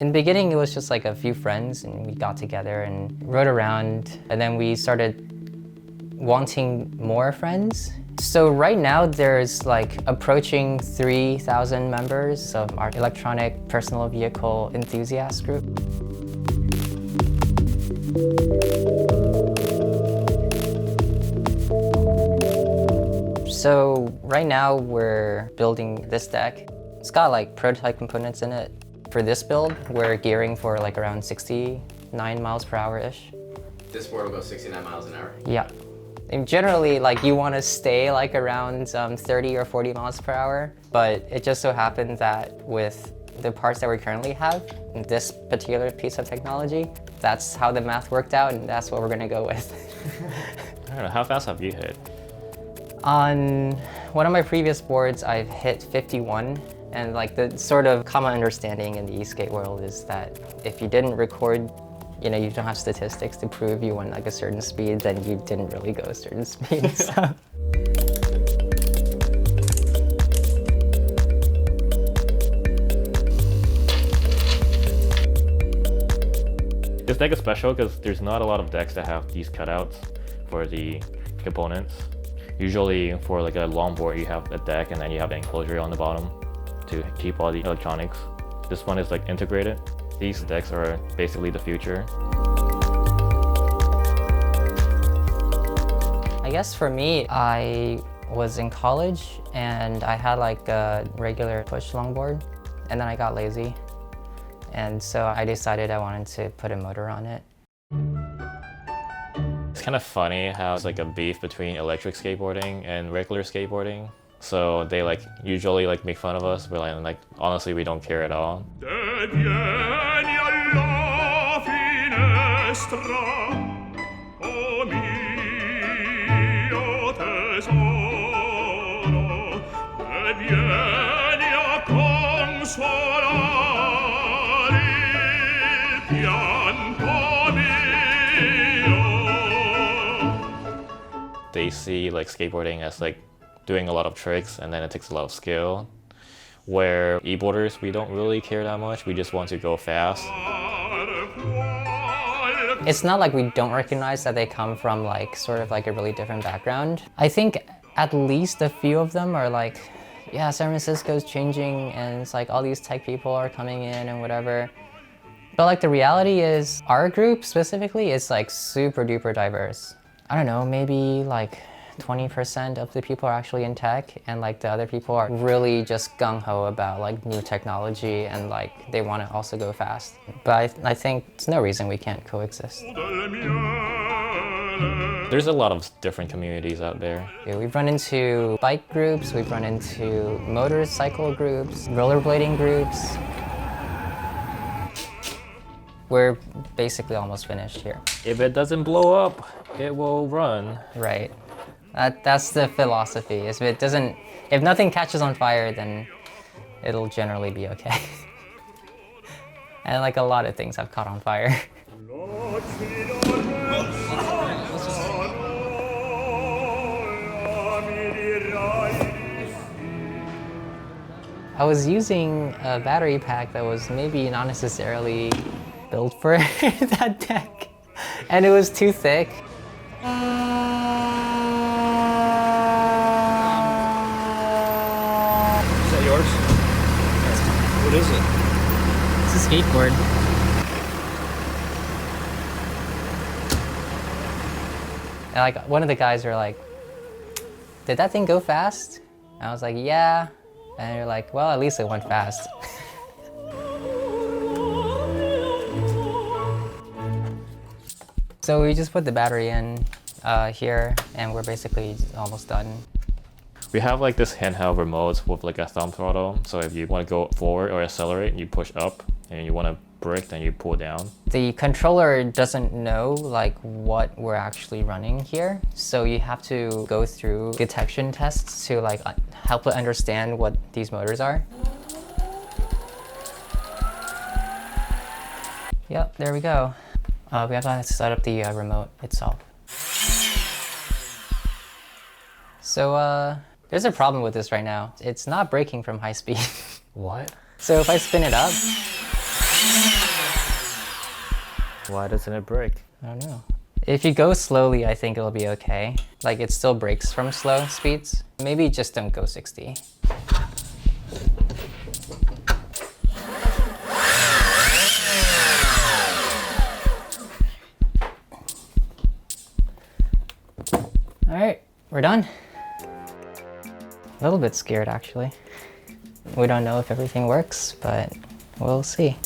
In the beginning, it was just like a few friends and we got together and rode around, and then we started wanting more friends. So right now there's like approaching 3,000 members of our electronic personal vehicle enthusiast group. So right now we're building this deck. It's got like prototype components in it. For this build, we're gearing for like around 69 miles per hour-ish. This board will go 69 miles an hour? Yeah. And generally, like you want to stay like around 30 or 40 miles per hour, but it just so happened that with the parts that we currently have, this particular piece of technology, that's how the math worked out, and that's what we're gonna go with. I don't know, how fast have you hit? On one of my previous boards, I've hit 51, and like the sort of common understanding in the e-skate world is that if you didn't record, you know, you don't have statistics to prove you went like a certain speed, then you didn't really go a certain speed. So. This deck is special because there's not a lot of decks that have these cutouts for the components. Usually for like a longboard, you have a deck and then you have an enclosure on the bottom to keep all the electronics. This one is like integrated. These decks are basically the future. I guess for me, I was in college and I had like a regular push longboard, and then I got lazy. And so I decided I wanted to put a motor on it. It's kind of funny how it's like a beef between electric skateboarding and regular skateboarding. So they like usually like make fun of us, but like honestly we don't care at all. They see like skateboarding as like doing a lot of tricks, and then it takes a lot of skill. Where e-boarders, we don't really care that much. We just want to go fast. It's not like we don't recognize that they come from like sort of like a really different background. I think at least a few of them are like, yeah, San Francisco's changing and it's like all these tech people are coming in and whatever. But like the reality is our group specifically is like super duper diverse. I don't know, maybe like 20% of the people are actually in tech, and like the other people are really just gung-ho about like new technology and like they want to also go fast. But I think there's no reason we can't coexist. There's a lot of different communities out there. Yeah, we've run into bike groups, we've run into motorcycle groups, rollerblading groups. We're basically almost finished here. If it doesn't blow up, it will run. Right. That's the philosophy. If nothing catches on fire, then it'll generally be okay. And like a lot of things have caught on fire. I was using a battery pack that was maybe not necessarily built for that deck, and it was too thick. Is that yours? What is it? It's a skateboard. And like one of the guys were like, "Did that thing go fast?" And I was like, "Yeah." And you're like, "Well, at least it went fast." So we just put the battery in here, and we're basically almost done. We have like this handheld remote with like a thumb throttle. So if you want to go forward or accelerate, you push up, and you want to brake, then you pull down. The controller doesn't know like what we're actually running here. So you have to go through detection tests to like help it understand what these motors are. Yep, there we go. We have to set up the remote itself. So there's a problem with this right now. It's not braking from high speed. What? So if I spin it up, Why doesn't it break? I don't know. If you go slowly, I think it'll be okay. Like it still brakes from slow speeds. Maybe just don't go 60. All right, we're done. A little bit scared actually. We don't know if everything works, but we'll see.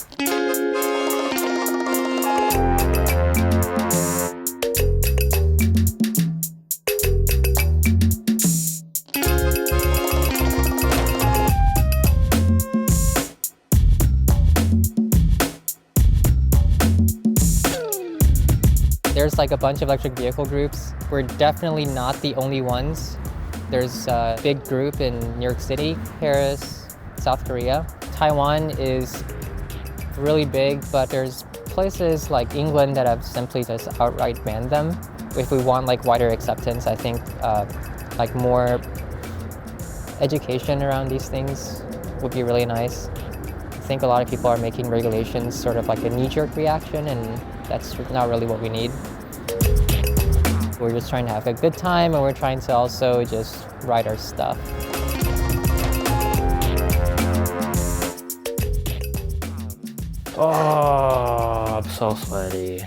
There's like a bunch of electric vehicle groups. We're definitely not the only ones. There's a big group in New York City, Paris, South Korea. Taiwan is really big, but there's places like England that have simply just outright banned them. If we want like wider acceptance, I think like more education around these things would be really nice. I think a lot of people are making regulations sort of like a knee-jerk reaction, and that's not really what we need. We're just trying to have a good time, and we're trying to also just ride our stuff. Oh, I'm so sweaty.